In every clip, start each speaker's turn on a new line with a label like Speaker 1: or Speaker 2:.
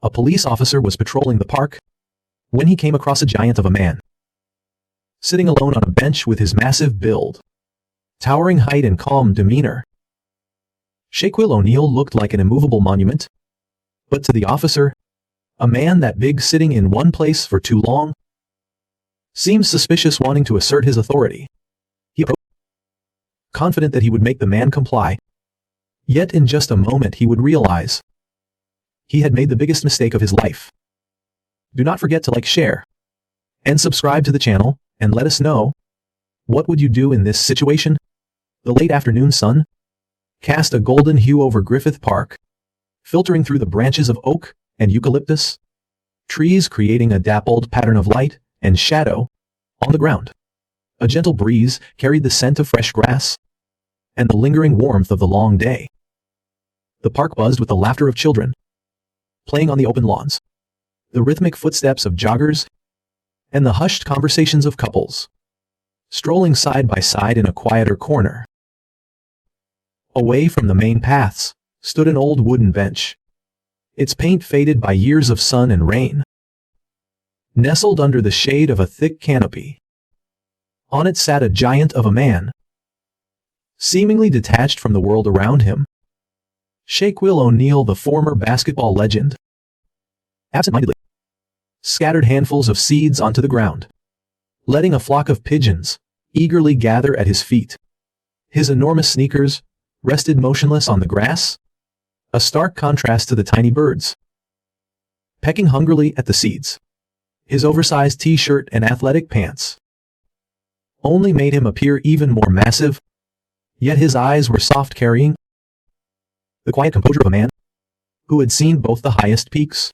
Speaker 1: A police officer was patrolling the park when he came across a giant of a man, sitting alone on a bench with his massive build, towering height and calm demeanor. Shaquille O'Neal looked like an immovable monument, but to the officer, a man that big sitting in one place for too long seemed suspicious, wanting to assert his authority. He approached, confident that he would make the man comply, yet in just a moment he would realize he had made the biggest mistake of his life. Do not forget to like, share, and subscribe to the channel, and let us know, what would you do in this situation? The late afternoon sun cast a golden hue over Griffith Park, filtering through the branches of oak and eucalyptus trees, creating a dappled pattern of light and shadow on the ground. A gentle breeze carried the scent of fresh grass and the lingering warmth of the long day. The park buzzed with the laughter of children playing on the open lawns, the rhythmic footsteps of joggers, and the hushed conversations of couples strolling side by side in a quieter corner. Away from the main paths stood an old wooden bench, its paint faded by years of sun and rain. Nestled under the shade of a thick canopy, on it sat a giant of a man, seemingly detached from the world around him. Shaquille O'Neal, the former basketball legend, absent-mindedly scattered handfuls of seeds onto the ground, letting a flock of pigeons eagerly gather at his feet. His enormous sneakers rested motionless on the grass, a stark contrast to the tiny birds pecking hungrily at the seeds. His oversized t-shirt and athletic pants only made him appear even more massive, yet his eyes were soft, carrying the quiet composure of a man who had seen both the highest peaks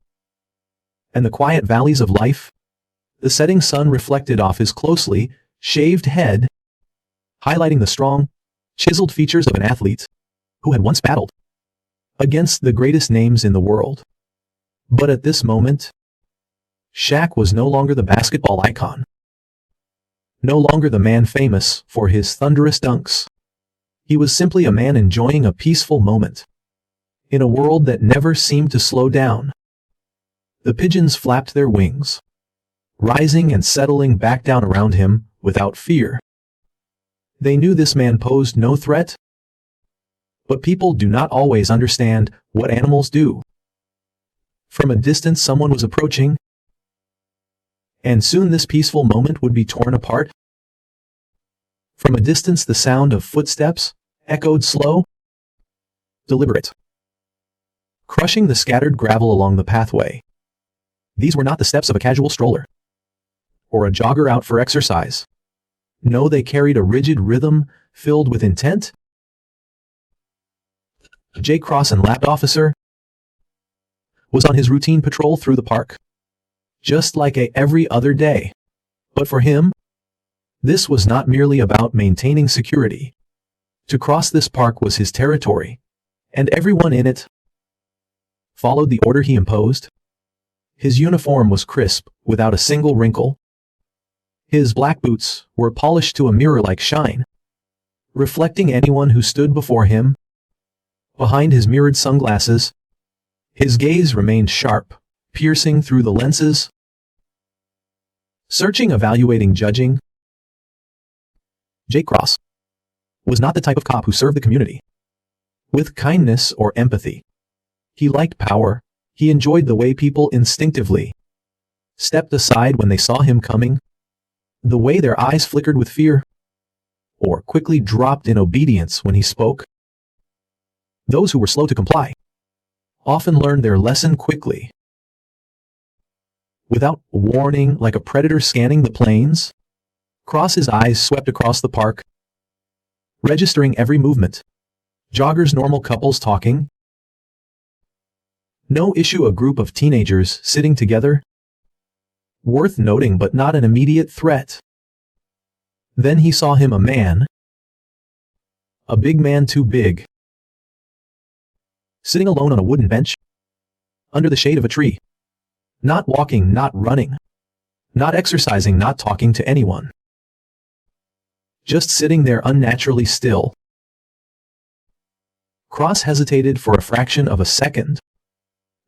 Speaker 1: and the quiet valleys of life. The setting sun reflected off his closely shaved head, highlighting the strong, chiseled features of an athlete who had once battled against the greatest names in the world. But at this moment, Shaq was no longer the basketball icon, no longer the man famous for his thunderous dunks. He was simply a man enjoying a peaceful moment in a world that never seemed to slow down. The pigeons flapped their wings, rising and settling back down around him without fear. They knew this man posed no threat. But people do not always understand what animals do. From a distance, someone was approaching, and soon this peaceful moment would be torn apart. From a distance, the sound of footsteps echoed, slow, deliberate, crushing the scattered gravel along the pathway. These were not the steps of a casual stroller or a jogger out for exercise. No, they carried a rigid rhythm filled with intent. J. Cross, and lapped officer, was on his routine patrol through the park, just like every other day. But for him, this was not merely about maintaining security. To cross this park was his territory, and everyone in it followed the order he imposed. His uniform was crisp, without a single wrinkle. His black boots were polished to a mirror-like shine, reflecting anyone who stood before him. Behind his mirrored sunglasses, his gaze remained sharp, piercing through the lenses, searching, evaluating, judging. Jake Cross was not the type of cop who served the community with kindness or empathy. He liked power. He enjoyed the way people instinctively stepped aside when they saw him coming, the way their eyes flickered with fear, or quickly dropped in obedience when he spoke. Those who were slow to comply often learned their lesson quickly. Without warning, like a predator scanning the plains, Cross's eyes swept across the park, registering every movement. Joggers, normal couples talking. No issue, a group of teenagers sitting together. Worth noting, but not an immediate threat. Then he saw him, a man. A big man, too big. Sitting alone on a wooden bench, under the shade of a tree. Not walking, not running, not exercising, not talking to anyone. Just sitting there, unnaturally still. Cross hesitated for a fraction of a second.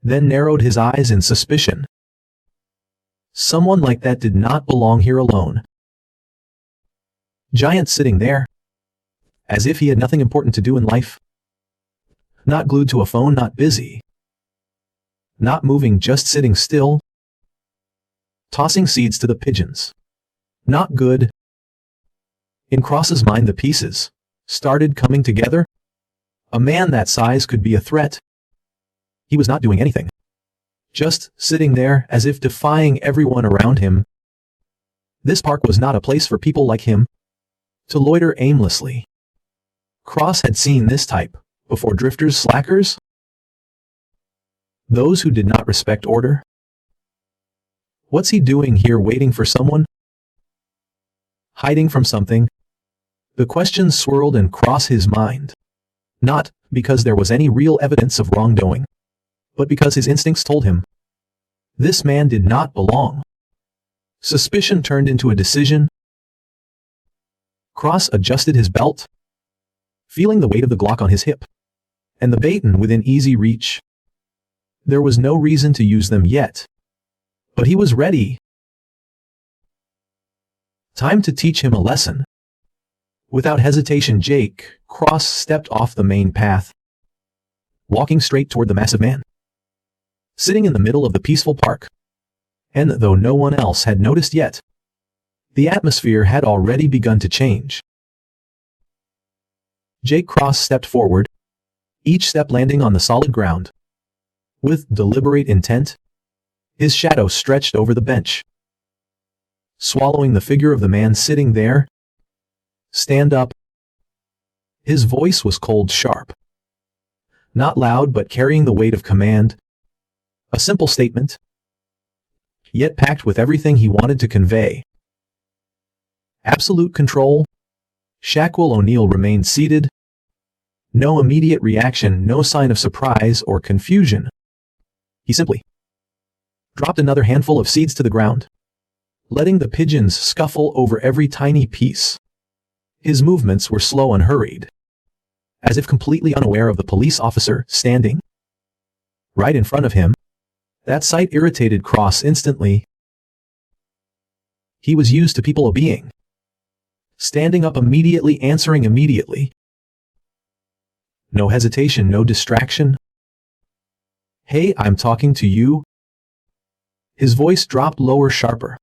Speaker 1: then narrowed his eyes in suspicion. Someone like that did not belong here alone. Giant sitting there, as if he had nothing important to do in life. Not glued to a phone, not busy. Not moving, just sitting still. Tossing seeds to the pigeons. Not good. In Cross's mind, the pieces started coming together. A man that size could be a threat. He was not doing anything. Just sitting there as if defying everyone around him. This park was not a place for people like him to loiter aimlessly. Cross had seen this type before: drifters, slackers, those who did not respect order. What's he doing here, waiting for someone? Hiding from something? The questions swirled and crossed his mind. Not because there was any real evidence of wrongdoing, but because his instincts told him this man did not belong. Suspicion turned into a decision. Cross adjusted his belt, feeling the weight of the Glock on his hip, and the baton within easy reach. There was no reason to use them yet, but he was ready. Time to teach him a lesson. Without hesitation, Jake Cross stepped off the main path, walking straight toward the massive man, sitting in the middle of the peaceful park. And though no one else had noticed yet, the atmosphere had already begun to change. Jake Cross stepped forward, each step landing on the solid ground. With deliberate intent, his shadow stretched over the bench, swallowing the figure of the man sitting there. Stand up. His voice was cold, sharp. Not loud, but carrying the weight of command. A simple statement, yet packed with everything he wanted to convey. Absolute control. Shaquille O'Neal remained seated. No immediate reaction, no sign of surprise or confusion. He simply dropped another handful of seeds to the ground, letting the pigeons scuffle over every tiny piece. His movements were slow and hurried, as if completely unaware of the police officer standing right in front of him. That sight irritated Cross instantly. He was used to people obeying, standing up immediately, answering immediately. No hesitation, no distraction. Hey, I'm talking to you. His voice dropped lower, sharper.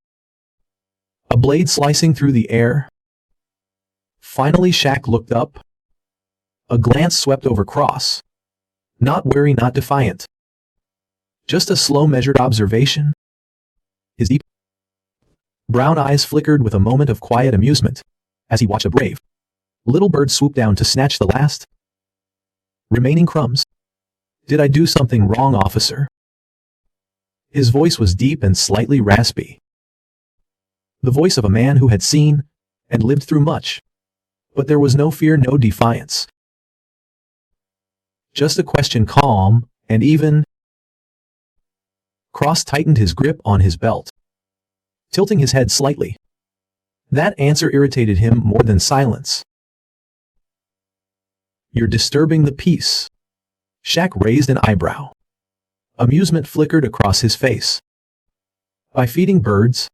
Speaker 1: A blade slicing through the air. Finally, Shaq looked up. A glance swept over Cross. Not wary, not defiant. Just a slow, measured observation. His deep brown eyes flickered with a moment of quiet amusement as he watched a brave little bird swoop down to snatch the last remaining crumbs. Did I do something wrong, officer? His voice was deep and slightly raspy. The voice of a man who had seen and lived through much. But there was no fear, no defiance. Just a question, calm and even. Cross tightened his grip on his belt, tilting his head slightly. That answer irritated him more than silence. You're disturbing the peace. Shaq raised an eyebrow. Amusement flickered across his face. By feeding birds?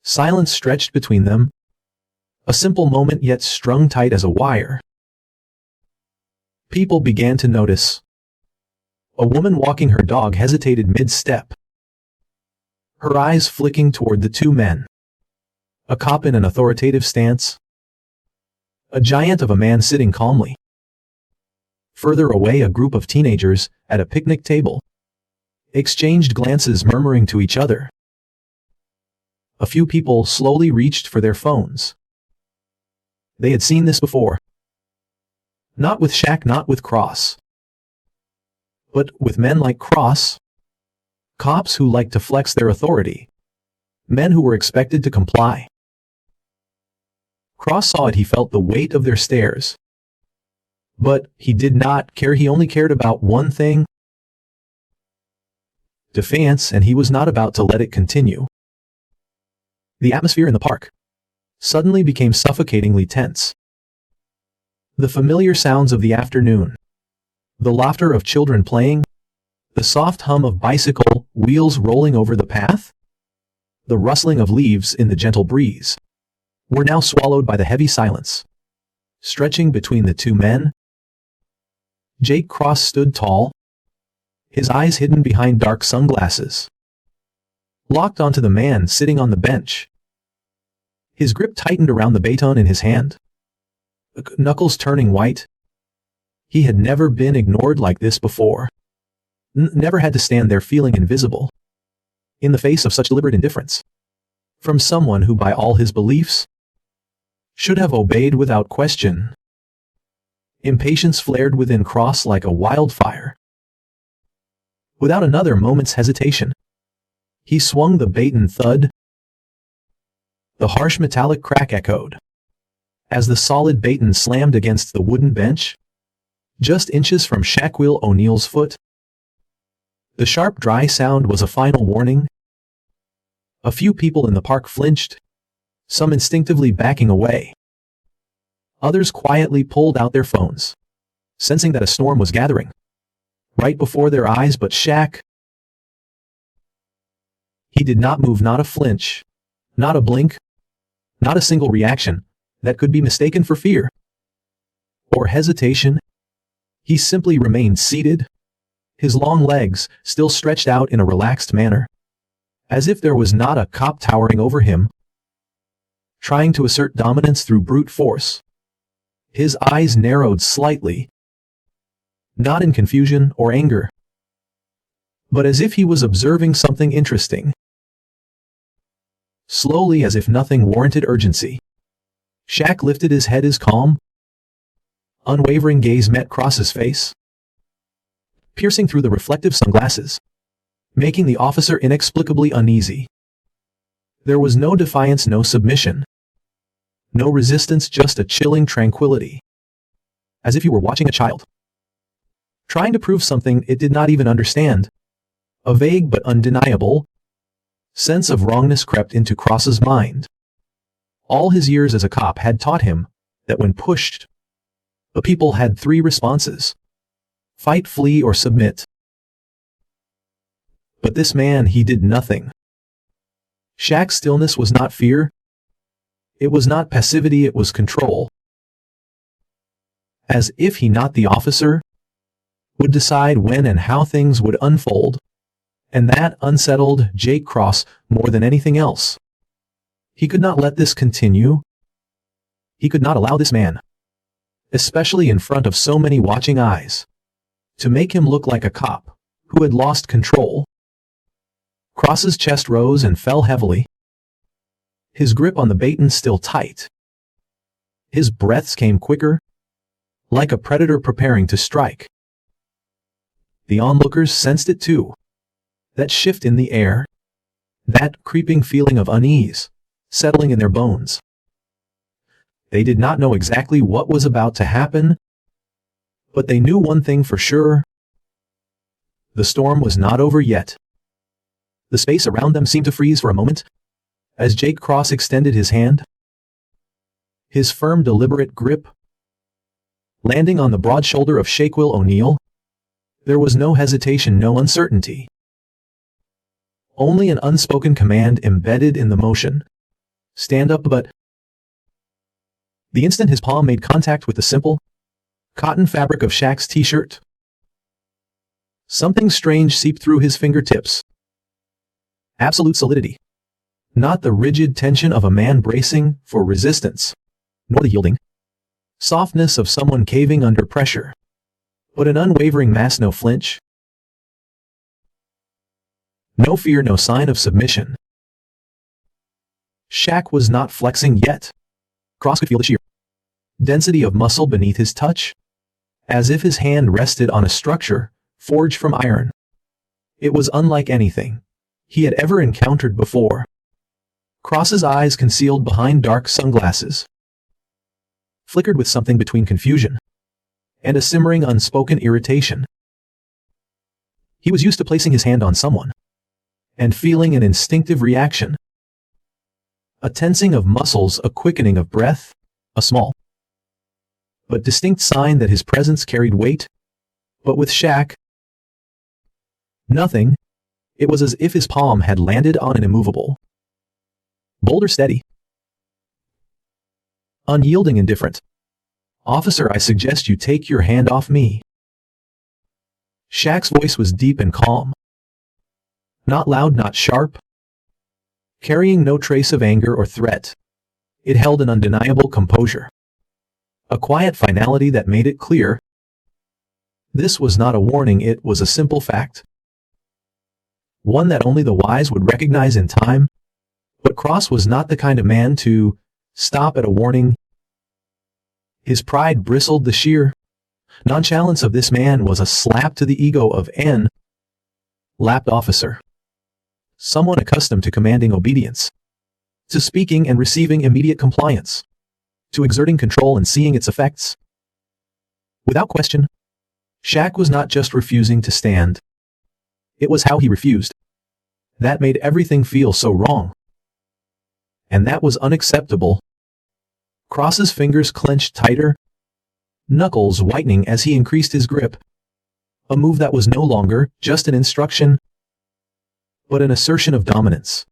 Speaker 1: Silence stretched between them. A simple moment, yet strung tight as a wire. People began to notice. A woman walking her dog hesitated mid-step, her eyes flicking toward the two men. A cop in an authoritative stance. A giant of a man sitting calmly. Further away, a group of teenagers at a picnic table exchanged glances, murmuring to each other. A few people slowly reached for their phones. They had seen this before. Not with Shaq, not with Cross, but with men like Cross. Cops who liked to flex their authority. Men who were expected to comply. Cross saw it. He felt the weight of their stares. But he did not care. He only cared about one thing: defiance, and he was not about to let it continue. The atmosphere in the park suddenly became suffocatingly tense. The familiar sounds of the afternoon, the laughter of children playing, The soft hum of bicycle wheels rolling over the path, the rustling of leaves in the gentle breeze, were now swallowed by the heavy silence. Stretching between the two men, Jake Cross stood tall, his eyes hidden behind dark sunglasses, locked onto the man sitting on the bench. His grip tightened around the baton in his hand, knuckles turning white. He had never been ignored like this before. Never had to stand there feeling invisible, in the face of such deliberate indifference, from someone who, by all his beliefs, should have obeyed without question. Impatience flared within Cross like a wildfire. Without another moment's hesitation, he swung the baton. Thud. The harsh metallic crack echoed as the solid baton slammed against the wooden bench, just inches from Shaquille O'Neal's foot. The sharp, dry sound was a final warning. A few people in the park flinched, some instinctively backing away. Others quietly pulled out their phones, sensing that a storm was gathering right before their eyes. But Shaq, he did not move, not a flinch, not a blink, not a single reaction that could be mistaken for fear or hesitation. He simply remained seated, his long legs still stretched out in a relaxed manner, as if there was not a cop towering over him, trying to assert dominance through brute force. His eyes narrowed slightly, not in confusion or anger, but as if he was observing something interesting. Slowly, as if nothing warranted urgency, Shaq lifted his head. His calm, unwavering gaze met Cross's face, piercing through the reflective sunglasses, making the officer inexplicably uneasy. There was no defiance, no submission, no resistance, just a chilling tranquility, as if you were watching a child trying to prove something it did not even understand. A vague but undeniable sense of wrongness crept into Cross's mind. All his years as a cop had taught him that when pushed, the people had three responses: fight, flee, or submit. But this man, he did nothing. Shaq's stillness was not fear. It was not passivity, it was control. As if he, not the officer, would decide when and how things would unfold. And that unsettled Jake Cross more than anything else. He could not let this continue. He could not allow this man, especially in front of so many watching eyes, to make him look like a cop who had lost control. Cross's chest rose and fell heavily, his grip on the baton still tight. His breaths came quicker, like a predator preparing to strike. The onlookers sensed it too. That shift in the air, that creeping feeling of unease, settling in their bones. They did not know exactly what was about to happen, but they knew one thing for sure. The storm was not over yet. The space around them seemed to freeze for a moment, as Jake Cross extended his hand. His firm, deliberate grip, landing on the broad shoulder of Shaquille O'Neal. There was no hesitation, no uncertainty. Only an unspoken command embedded in the motion. Stand up. But the instant his palm made contact with the simple cotton fabric of Shaq's t-shirt, something strange seeped through his fingertips. Absolute solidity. Not the rigid tension of a man bracing for resistance, nor the yielding softness of someone caving under pressure, but an unwavering mass, no flinch, no fear, no sign of submission. Shaq was not flexing yet. Cross could feel the sheer density of muscle beneath his touch, as if his hand rested on a structure forged from iron. It was unlike anything he had ever encountered before. Cross's eyes, concealed behind dark sunglasses, flickered with something between confusion and a simmering, unspoken irritation. He was used to placing his hand on someone and feeling an instinctive reaction, a tensing of muscles, a quickening of breath, a small but distinct sign that his presence carried weight. But with Shaq, Nothing. It was as if his palm had landed on an immovable boulder, steady, unyielding, indifferent. "Officer, I suggest you take your hand off me." Shaq's voice was deep and calm. Not loud, not sharp. Carrying no trace of anger or threat. It held an undeniable composure. A quiet finality that made it clear. This was not a warning, it was a simple fact. One that only the wise would recognize in time. But Cross was not the kind of man to stop at a warning. His pride bristled. The sheer nonchalance of this man was a slap to the ego of an lapped officer. Someone accustomed to commanding obedience, to speaking and receiving immediate compliance, to exerting control and seeing its effects. Without question, Shaq was not just refusing to stand. It was how he refused. That made everything feel so wrong. And that was unacceptable. Cross's fingers clenched tighter, knuckles whitening as he increased his grip. A move that was no longer just an instruction, but an assertion of dominance.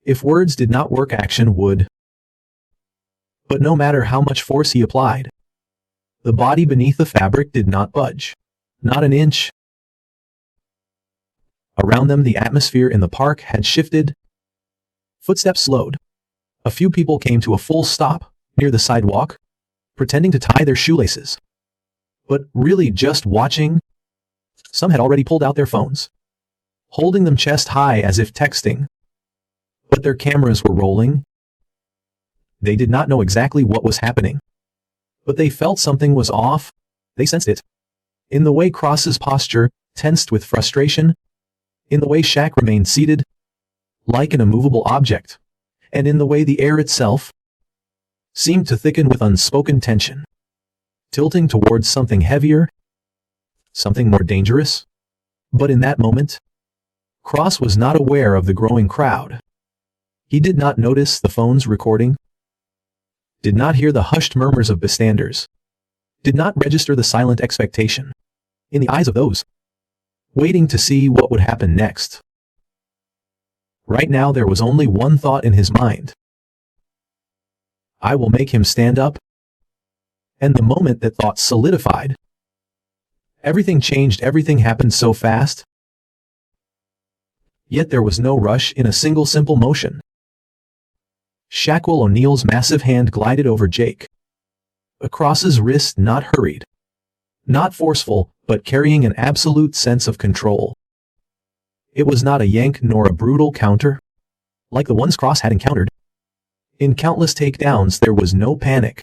Speaker 1: If words did not work, action would. But no matter how much force he applied, the body beneath the fabric did not budge. Not an inch. Around them, the atmosphere in the park had shifted. Footsteps slowed. A few people came to a full stop near the sidewalk, pretending to tie their shoelaces. But really just watching. Some had already pulled out their phones, holding them chest high as if texting. But their cameras were rolling. They did not know exactly what was happening, but they felt something was off. They sensed it. In the way Cross's posture tensed with frustration, in the way Shaq remained seated, like an immovable object, and in the way the air itself seemed to thicken with unspoken tension, tilting towards something heavier, something more dangerous. But in that moment, Cross was not aware of the growing crowd. He did not notice the phones recording, did not hear the hushed murmurs of bystanders, did not register the silent expectation in the eyes of those waiting to see what would happen next. Right now there was only one thought in his mind. I will make him stand up. And the moment that thought solidified, everything changed. Everything happened so fast. Yet there was no rush, in a single simple motion. Shaquille O'Neal's massive hand glided over Jake. Across his wrist, not hurried, not forceful, but carrying an absolute sense of control. It was not a yank nor a brutal counter, like the ones Cross had encountered. In countless takedowns there was no panic.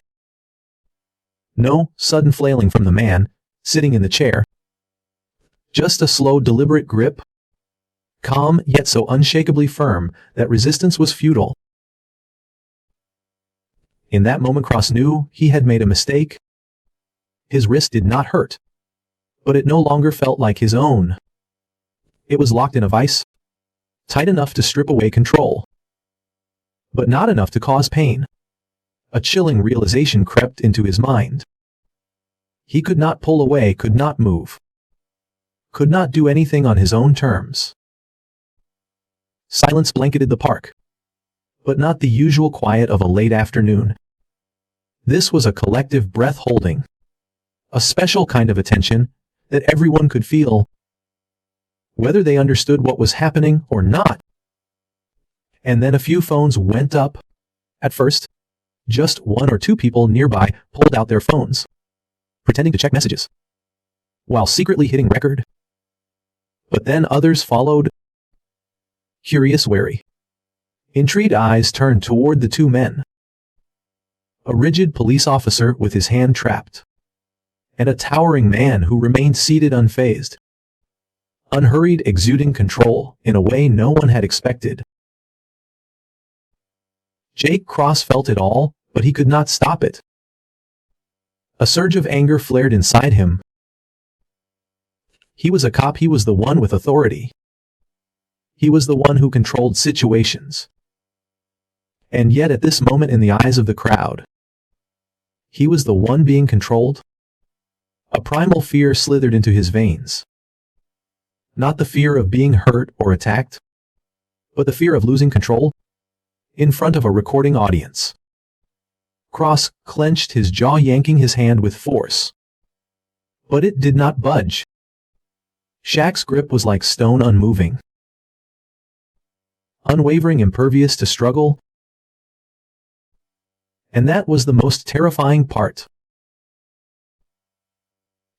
Speaker 1: No sudden flailing from the man sitting in the chair. Just a slow, deliberate grip. Calm, yet so unshakably firm that resistance was futile. In that moment Cross knew he had made a mistake. His wrist did not hurt, but it no longer felt like his own. It was locked in a vice, tight enough to strip away control, but not enough to cause pain. A chilling realization crept into his mind. He could not pull away, could not move, could not do anything on his own terms. Silence blanketed the park, but not the usual quiet of a late afternoon. This was a collective breath-holding, a special kind of attention that everyone could feel, whether they understood what was happening or not. And then a few phones went up. At first, just one or two people nearby pulled out their phones, pretending to check messages, while secretly hitting record. But then others followed, curious, wary. Intrigued eyes turned toward the two men. A rigid police officer with his hand trapped, and a towering man who remained seated unfazed, unhurried, exuding control in a way no one had expected. Jake Cross felt it all, but he could not stop it. A surge of anger flared inside him. He was a cop, he was the one with authority. He was the one who controlled situations. And yet at this moment, in the eyes of the crowd, he was the one being controlled. A primal fear slithered into his veins. Not the fear of being hurt or attacked, but the fear of losing control in front of a recording audience. Cross clenched his jaw, yanking his hand with force. But it did not budge. Shaq's grip was like stone, unmoving, unwavering, impervious to struggle. And that was the most terrifying part.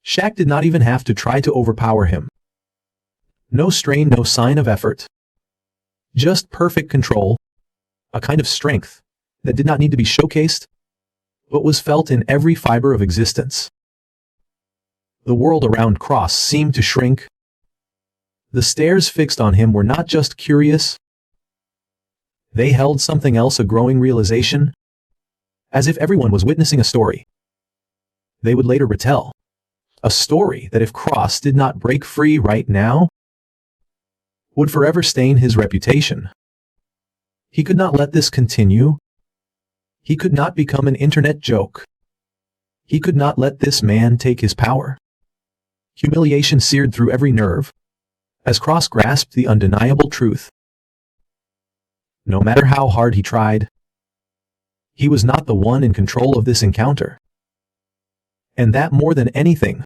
Speaker 1: Shaq did not even have to try to overpower him. No strain, no sign of effort. Just perfect control, a kind of strength that did not need to be showcased, but was felt in every fiber of existence. The world around Cross seemed to shrink. The stares fixed on him were not just curious. They held something else, a growing realization, as if everyone was witnessing a story they would later retell. A story that, if Cross did not break free right now, would forever stain his reputation. He could not let this continue. He could not become an internet joke. He could not let this man take his power. Humiliation seared through every nerve as Cross grasped the undeniable truth. No matter how hard he tried, he was not the one in control of this encounter. And that, more than anything,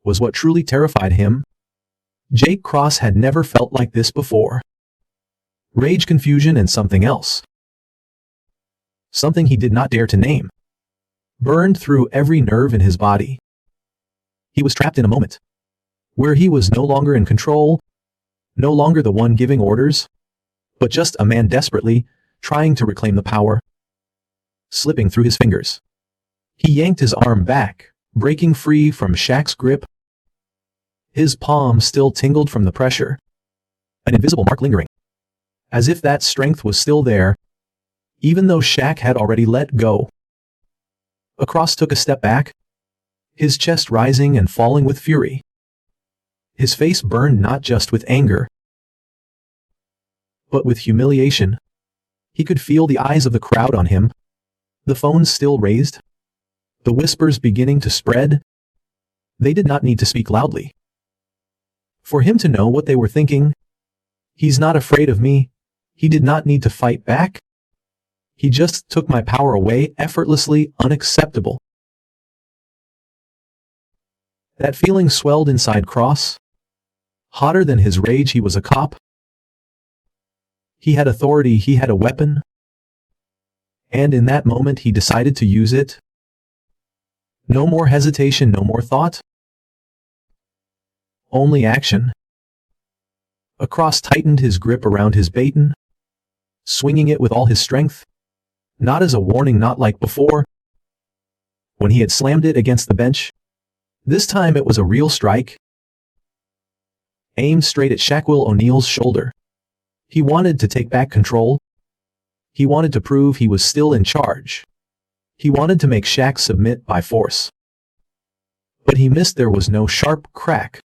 Speaker 1: was what truly terrified him. Jake Cross had never felt like this before. Rage, confusion, and something else. Something he did not dare to name. Burned through every nerve in his body. He was trapped in a moment where he was no longer in control, no longer the one giving orders, but just a man desperately trying to reclaim the power. Slipping through his fingers, he yanked his arm back, breaking free from Shaq's grip. His palm still tingled from the pressure, an invisible mark lingering, as if that strength was still there, even though Shaq had already let go. Cross took a step back, his chest rising and falling with fury. His face burned not just with anger, but with humiliation. He could feel the eyes of the crowd on him, the phones still raised, the whispers beginning to spread. They did not need to speak loudly for him to know what they were thinking. He's not afraid of me. He did not need to fight back. He just took my power away effortlessly. Unacceptable. That feeling swelled inside Cross. Hotter than his rage, he was a cop. He had authority, he had a weapon. And in that moment he decided to use it. No more hesitation, no more thought. Only action. Cross tightened his grip around his baton, swinging it with all his strength. Not as a warning, not like before, when he had slammed it against the bench. This time it was a real strike, aimed straight at Shaquille O'Neal's shoulder. He wanted to take back control. He wanted to prove he was still in charge. He wanted to make Shaq submit by force. But he missed. There was no sharp crack,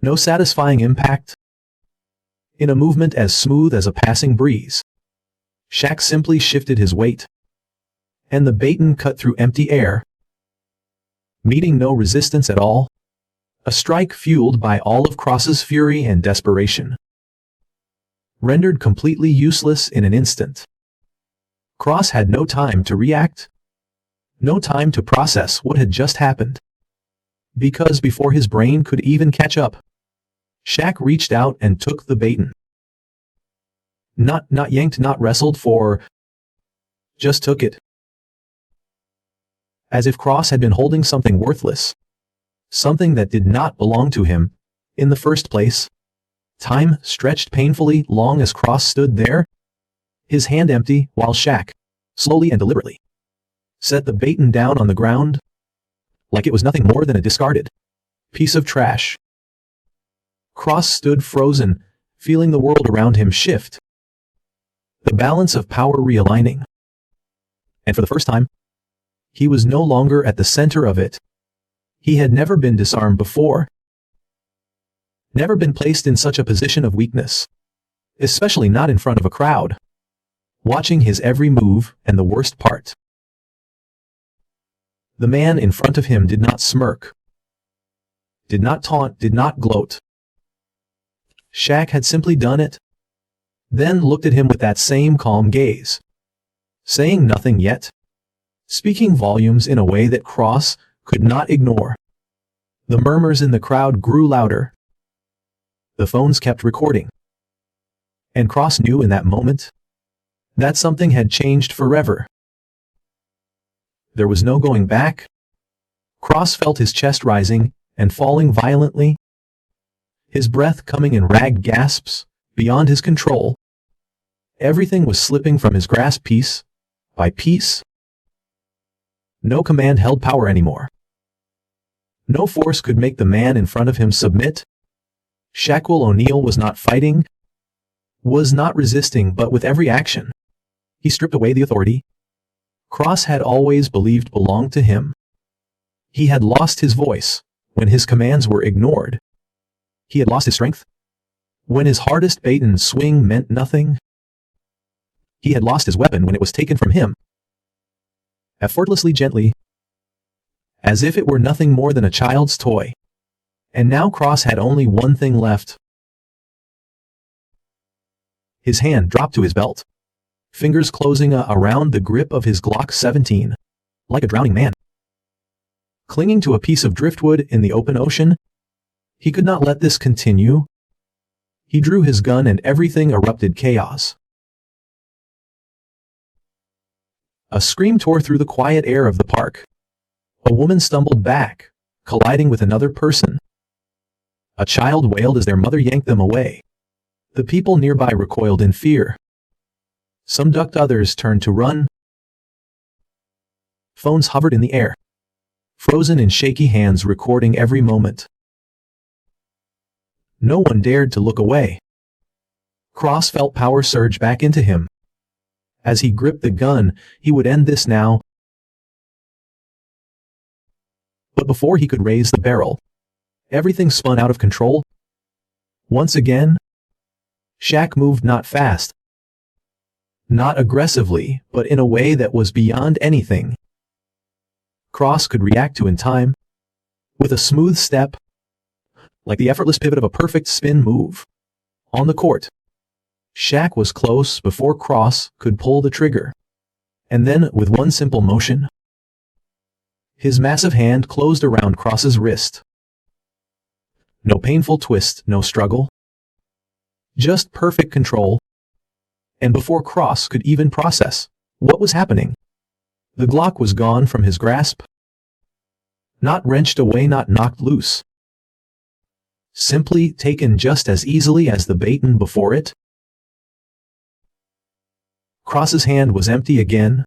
Speaker 1: no satisfying impact. In a movement as smooth as a passing breeze, Shaq simply shifted his weight, and the baton cut through empty air, meeting no resistance at all. A strike fueled by all of Cross's fury and desperation, rendered completely useless in an instant. Cross had no time to react, no time to process what had just happened, because before his brain could even catch up, Shaq reached out and took the baton. Not yanked, not wrestled for, just took it. As if Cross had been holding something worthless, something that did not belong to him in the first place. Time stretched painfully long as Cross stood there, his hand empty, while Shaq, slowly and deliberately, set the baton down on the ground, like it was nothing more than a discarded piece of trash. Cross stood frozen, feeling the world around him shift, the balance of power realigning. And for the first time, he was no longer at the center of it. He had never been disarmed before, never been placed in such a position of weakness, especially not in front of a crowd, watching his every move. And the worst part, the man in front of him did not smirk, did not taunt, did not gloat. Shaq had simply done it, then looked at him with that same calm gaze, saying nothing yet, speaking volumes in a way that Cross could not ignore. The murmurs in the crowd grew louder. The phones kept recording. And Cross knew in that moment that something had changed forever. There was no going back. Cross felt his chest rising and falling violently, his breath coming in ragged gasps, beyond his control. Everything was slipping from his grasp piece by piece. No command held power anymore. No force could make the man in front of him submit. Shaquille O'Neal was not fighting, was not resisting, but with every action, he stripped away the authority Cross had always believed belonged to him. He had lost his voice when his commands were ignored. He had lost his strength when his hardest baton swing meant nothing. He had lost his weapon when it was taken from him, effortlessly gently, as if it were nothing more than a child's toy. And now Cross had only one thing left. His hand dropped to his belt, fingers closing around the grip of his Glock 17, like a drowning man. Clinging to a piece of driftwood in the open ocean, he could not let this continue. He drew his gun and everything erupted chaos. A scream tore through the quiet air of the park. A woman stumbled back, colliding with another person. A child wailed as their mother yanked them away. The people nearby recoiled in fear. Some ducked, others turned to run. Phones hovered in the air, frozen in shaky hands recording every moment. No one dared to look away. Cross felt power surge back into him. As he gripped the gun, he would end this now. But before he could raise the barrel, everything spun out of control. Once again, Shaq moved not fast, not aggressively, but in a way that was beyond anything Cross could react to in time. With a smooth step, like the effortless pivot of a perfect spin move on the court, Shaq was close before Cross could pull the trigger. And then, with one simple motion, his massive hand closed around Cross's wrist. No painful twist, no struggle. Just perfect control. And before Cross could even process what was happening, the Glock was gone from his grasp. Not wrenched away, not knocked loose. Simply taken just as easily as the baton before it. Cross's hand was empty again.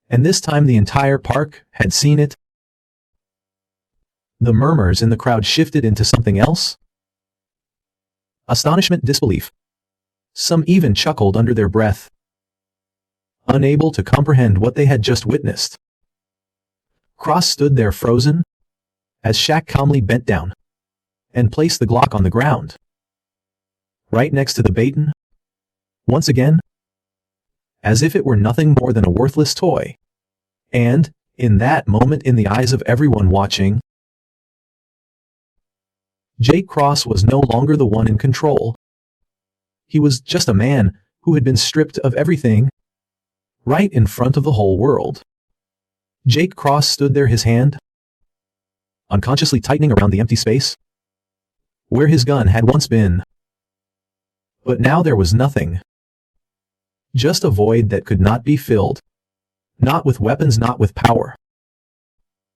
Speaker 1: And this time the entire park had seen it. The murmurs in the crowd shifted into something else. Astonishment, disbelief. Some even chuckled under their breath, unable to comprehend what they had just witnessed. Cross stood there frozen, as Shaq calmly bent down and placed the Glock on the ground, right next to the baton. Once again, as if it were nothing more than a worthless toy. And, in that moment, in the eyes of everyone watching, Jake Cross was no longer the one in control. He was just a man who had been stripped of everything, right in front of the whole world. Jake Cross stood there, his hand unconsciously tightening around the empty space where his gun had once been. But now there was nothing. Just a void that could not be filled. Not with weapons, not with power.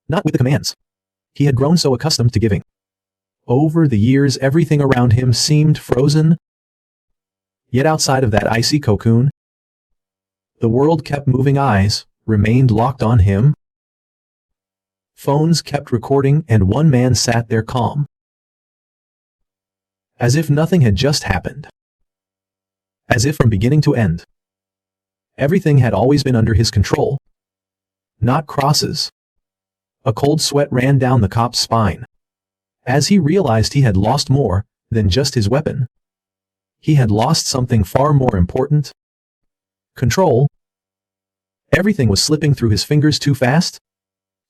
Speaker 1: Not with the commands he had grown so accustomed to giving. Over the years, everything around him seemed frozen. Yet outside of that icy cocoon, the world kept moving, eyes remained locked on him. Phones kept recording, and one man sat there calm, as if nothing had just happened. As if from beginning to end, everything had always been under his control. Not Cross's. A cold sweat ran down the cop's spine, as he realized he had lost more than just his weapon. He had lost something far more important. Control. Everything was slipping through his fingers too fast.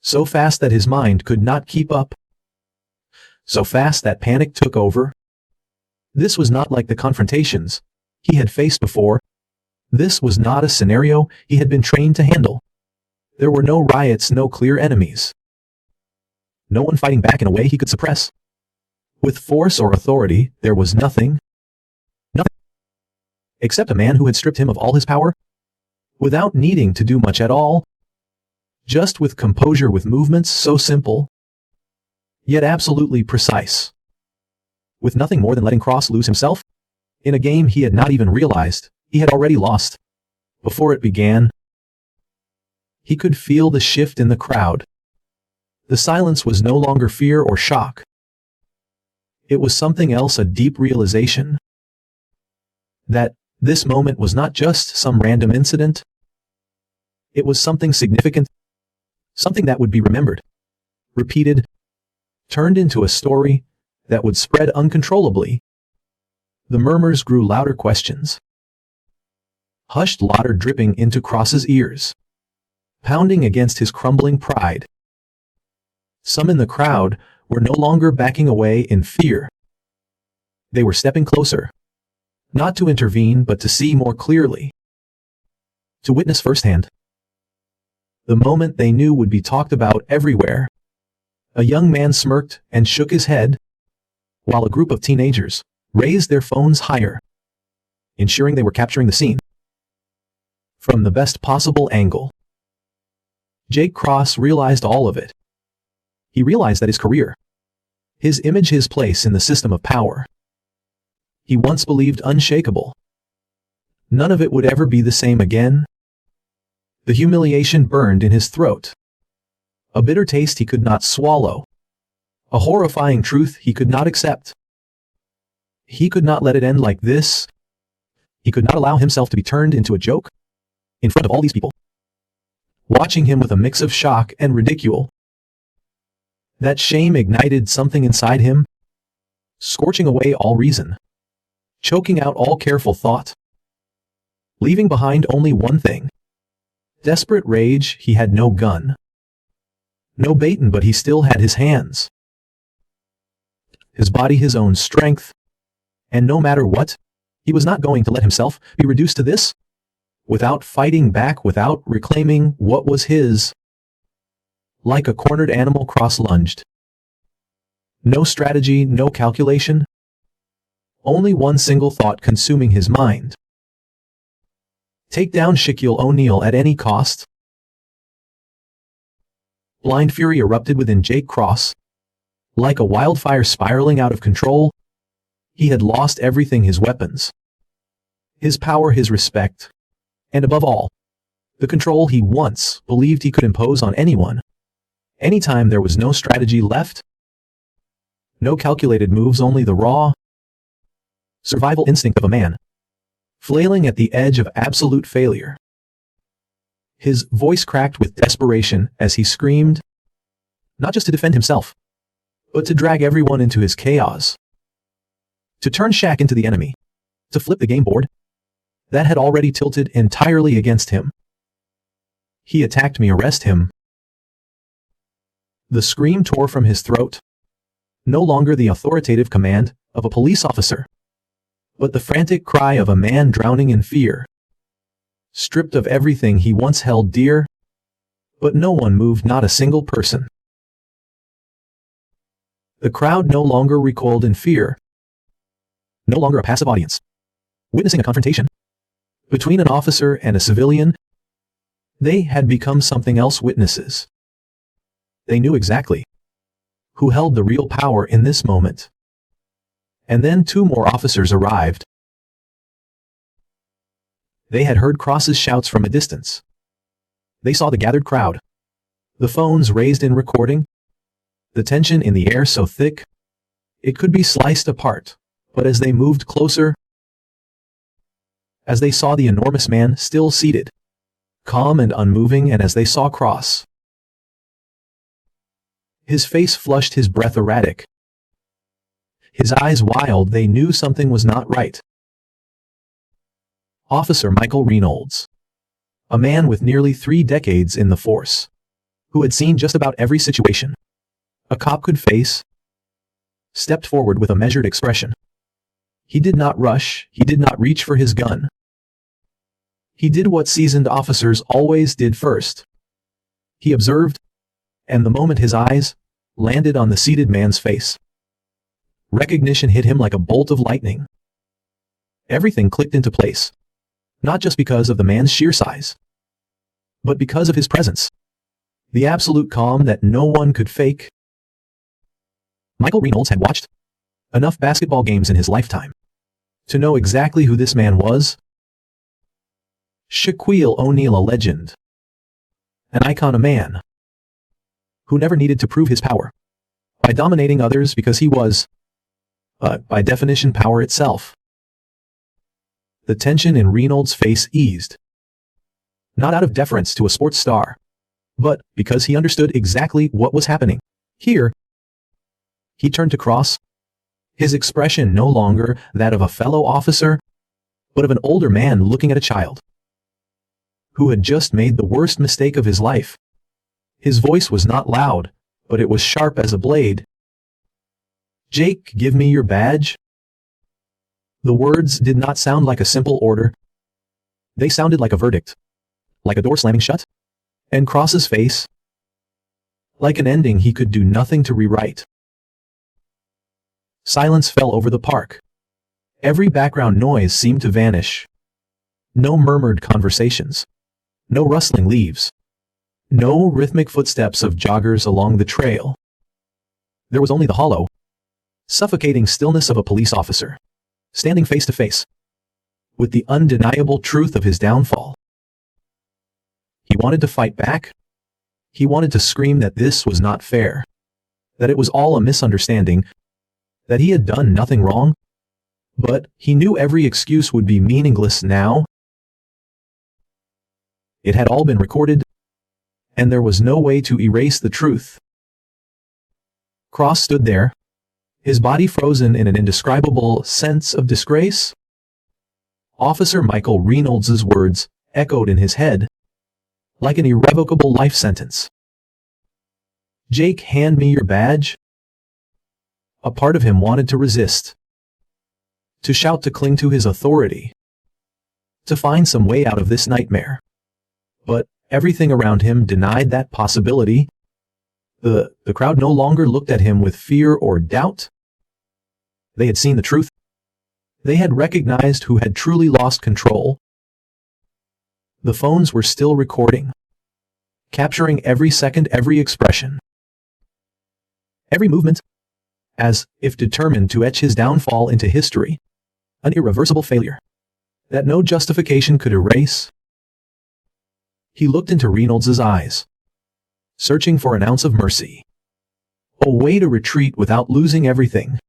Speaker 1: So fast that his mind could not keep up. so fast that panic took over. This was not like the confrontations he had faced before. This was not a scenario he had been trained to handle. There were no riots, no clear enemies. No one fighting back in a way he could suppress. With force or authority, there was nothing. Nothing. Except a man who had stripped him of all his power, without needing to do much at all. Just with composure, with movements so simple, yet absolutely precise. With nothing more than letting Cross lose himself, in a game he had not even realized he had already lost. Before it began, he could feel the shift in the crowd. The silence was no longer fear or shock. It was something else, a deep realization that this moment was not just some random incident. It was something significant, something that would be remembered, repeated, turned into a story that would spread uncontrollably. The murmurs grew louder, questions hushed, laughter dripping into Cross's ears, pounding against his crumbling pride. Some in the crowd were no longer backing away in fear. They were stepping closer, not to intervene but to see more clearly, to witness firsthand. The moment they knew would be talked about everywhere. A young man smirked and shook his head, while a group of teenagers raised their phones higher, ensuring they were capturing the scene from the best possible angle. Jake Cross realized all of it. He realized that his career, his image, his place in the system of power, he once believed unshakable, none of it would ever be the same again. The humiliation burned in his throat, a bitter taste he could not swallow, a horrifying truth he could not accept. He could not let it end like this. He could not allow himself to be turned into a joke in front of all these people, watching him with a mix of shock and ridicule. That shame ignited something inside him, scorching away all reason, choking out all careful thought, leaving behind only one thing: desperate rage. He had no gun, no baton, but he still had his hands, his body, his own strength, and no matter what, he was not going to let himself be reduced to this. Without fighting back, without reclaiming what was his. Like a cornered animal, Cross lunged. No strategy, no calculation. Only one single thought consuming his mind. Take down Shaquille O'Neal at any cost. Blind fury erupted within Jake Cross. Like a wildfire spiraling out of control, he had lost everything: his weapons, his power, his respect, and above all, the control he once believed he could impose on anyone. Anytime. There was no strategy left, no calculated moves, only the raw survival instinct of a man, flailing at the edge of absolute failure. His voice cracked with desperation as he screamed, not just to defend himself, but to drag everyone into his chaos, to turn Shaq into the enemy, to flip the game board that had already tilted entirely against him. He attacked me, arrest him. The scream tore from his throat, no longer the authoritative command of a police officer, but the frantic cry of a man drowning in fear, stripped of everything he once held dear. But no one moved, not a single person. The crowd no longer recoiled in fear, no longer a passive audience, witnessing a confrontation between an officer and a civilian. They had become something else, witnesses. They knew exactly who held the real power in this moment. And then two more officers arrived. They had heard Cross's shouts from a distance. They saw the gathered crowd, the phones raised in recording, the tension in the air so thick it could be sliced apart. But as they moved closer, as they saw the enormous man still seated, calm and unmoving, and as they saw Cross, his face flushed, his breath erratic, his eyes wild, they knew something was not right. Officer Michael Reynolds, a man with nearly 3 decades in the force, who had seen just about every situation a cop could face, stepped forward with a measured expression. He did not rush, he did not reach for his gun. He did what seasoned officers always did first. He observed, and the moment his eyes landed on the seated man's face, recognition hit him like a bolt of lightning. Everything clicked into place, not just because of the man's sheer size, but because of his presence, the absolute calm that no one could fake. Michael Reynolds had watched enough basketball games in his lifetime to know exactly who this man was. Shaquille O'Neal, a legend, an icon, a man who never needed to prove his power by dominating others because he was, by definition, power itself. The tension in Reynolds' face eased, not out of deference to a sports star, but because he understood exactly what was happening. Here, he turned to Cross, his expression no longer that of a fellow officer, but of an older man looking at a child who had just made the worst mistake of his life. His voice was not loud, but it was sharp as a blade. "Jake, give me your badge." The words did not sound like a simple order. They sounded like a verdict, like a door slamming shut, and Cross's face, like an ending he could do nothing to rewrite. Silence fell over the park. Every background noise seemed to vanish. No murmured conversations. No rustling leaves. No rhythmic footsteps of joggers along the trail. There was only the hollow, suffocating stillness of a police officer, standing face to face with the undeniable truth of his downfall. He wanted to fight back. He wanted to scream that this was not fair, that it was all a misunderstanding, that he had done nothing wrong. But he knew every excuse would be meaningless now. It had all been recorded, and there was no way to erase the truth. Cross stood there, his body frozen in an indescribable sense of disgrace. Officer Michael Reynolds' words echoed in his head like an irrevocable life sentence. "Jake, hand me your badge." A part of him wanted to resist, to shout, to cling to his authority, to find some way out of this nightmare. But everything around him denied that possibility. The crowd no longer looked at him with fear or doubt. They had seen the truth. They had recognized who had truly lost control. The phones were still recording, capturing every second, every expression, every movement, as if determined to etch his downfall into history, an irreversible failure that no justification could erase. He looked into Reynolds' eyes, searching for an ounce of mercy, a way to retreat without losing everything.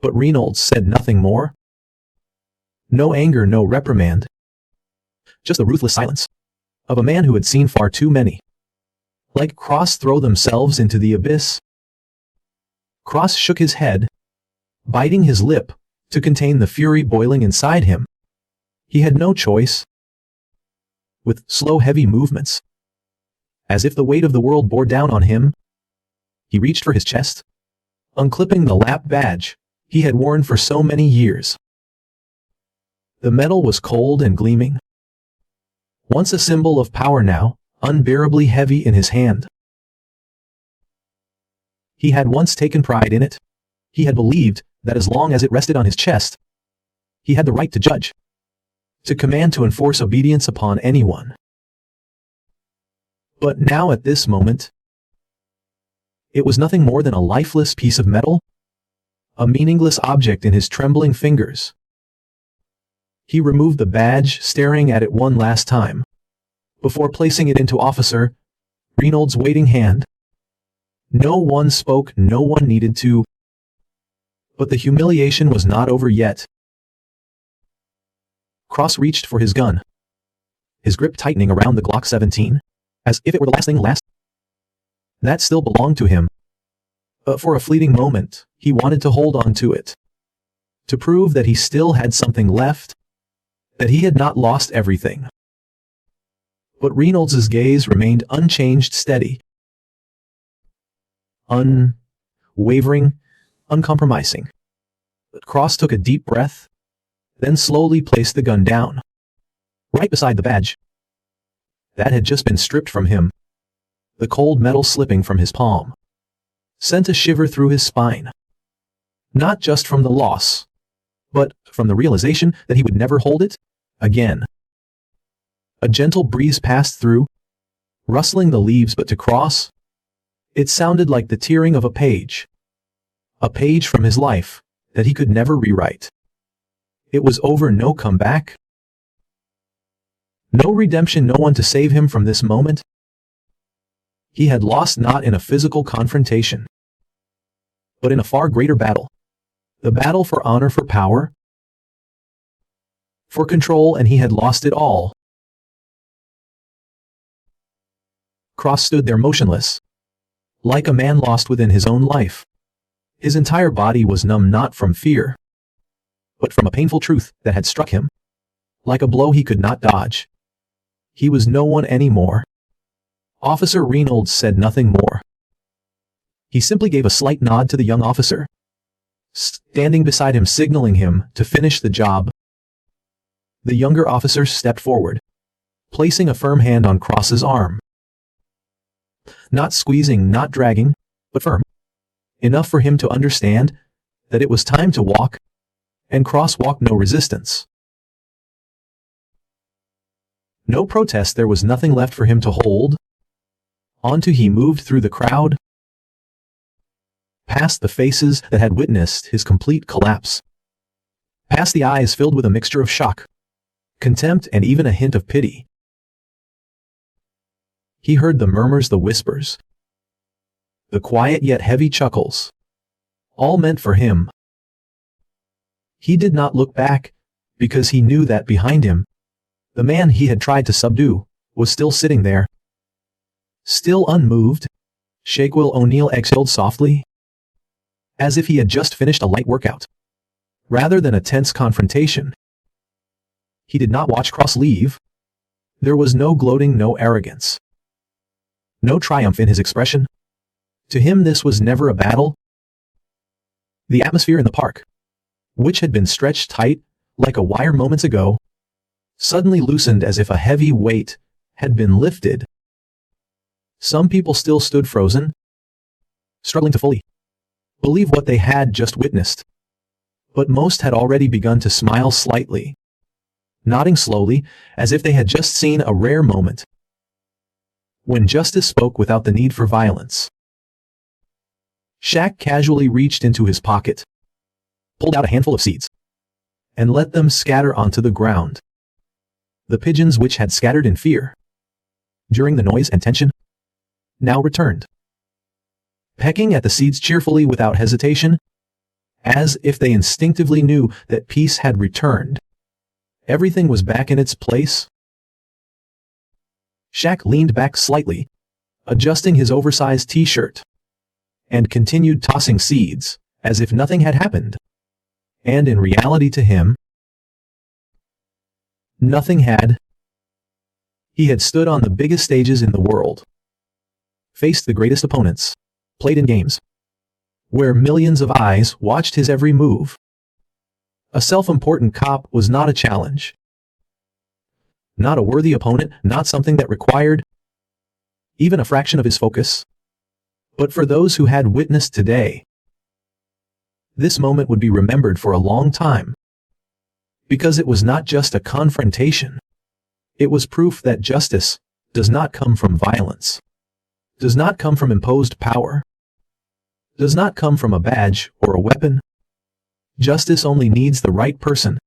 Speaker 1: But Reynolds said nothing more. No anger, no reprimand, just the ruthless silence of a man who had seen far too many, like Cross, throw themselves into the abyss. Cross shook his head, biting his lip to contain the fury boiling inside him. He had no choice. With slow, heavy movements, as if the weight of the world bore down on him, he reached for his chest, unclipping the lap badge he had worn for so many years. The metal was cold and gleaming, once a symbol of power, now unbearably heavy in his hand. He had once taken pride in it. He had believed that as long as it rested on his chest, he had the right to judge, to command, to enforce obedience upon anyone. But now, at this moment, it was nothing more than a lifeless piece of metal, a meaningless object in his trembling fingers. He removed the badge, staring at it one last time, before placing it into Officer Reynolds' waiting hand. No one spoke, no one needed to, but the humiliation was not over yet. Cross reached for his gun, his grip tightening around the Glock 17, as if it were the last thing that still belonged to him. For a fleeting moment, he wanted to hold on to it, to prove that he still had something left, that he had not lost everything. But Reynolds' gaze remained unchanged, steady, unwavering, uncompromising. But Cross took a deep breath, then slowly placed the gun down, right beside the badge that had just been stripped from him. The cold metal slipping from his palm sent a shiver through his spine, not just from the loss, but from the realization that he would never hold it again. A gentle breeze passed through, rustling the leaves, but to Cross, it sounded like the tearing of a page from his life that he could never rewrite. It was over, no comeback, no redemption, no one to save him from this moment. He had lost not in a physical confrontation, but in a far greater battle. The battle for honor, for power, for control, and he had lost it all. Cross stood there motionless, like a man lost within his own life. His entire body was numb, not from fear, but from a painful truth that had struck him, like a blow he could not dodge. He was no one anymore. Officer Reynolds said nothing more. He simply gave a slight nod to the young officer, standing beside him, signaling him to finish the job. The younger officer stepped forward, placing a firm hand on Cross's arm. Not squeezing, not dragging, but firm, enough for him to understand that it was time to walk, and Cross walked, no resistance, no protest. There was nothing left for him to hold onto. He moved through the crowd, past the faces that had witnessed his complete collapse, past the eyes filled with a mixture of shock, contempt, and even a hint of pity. He heard the murmurs, the whispers, the quiet yet heavy chuckles, all meant for him. He did not look back, because he knew that behind him, the man he had tried to subdue was still sitting there, still unmoved. Shaquille O'Neal exhaled softly, as if he had just finished a light workout, rather than a tense confrontation. He did not watch Cross leave. There was no gloating, no arrogance, no triumph in his expression. To him, this was never a battle. The atmosphere in the park, which had been stretched tight like a wire moments ago, suddenly loosened as if a heavy weight had been lifted. Some people still stood frozen, struggling to fully believe what they had just witnessed. But most had already begun to smile slightly, nodding slowly, as if they had just seen a rare moment when justice spoke without the need for violence. Shaq casually reached into his pocket, pulled out a handful of seeds, and let them scatter onto the ground. The pigeons, which had scattered in fear during the noise and tension, now returned, pecking at the seeds cheerfully without hesitation, as if they instinctively knew that peace had returned. Everything was back in its place. Shaq leaned back slightly, adjusting his oversized t-shirt, and continued tossing seeds, as if nothing had happened. And in reality, to him, nothing had. He had stood on the biggest stages in the world, faced the greatest opponents, played in games where millions of eyes watched his every move. A self-important cop was not a challenge, not a worthy opponent, not something that required even a fraction of his focus. But for those who had witnessed today, this moment would be remembered for a long time, because it was not just a confrontation. It was proof that justice does not come from violence, does not come from imposed power, does not come from a badge or a weapon. Justice only needs the right person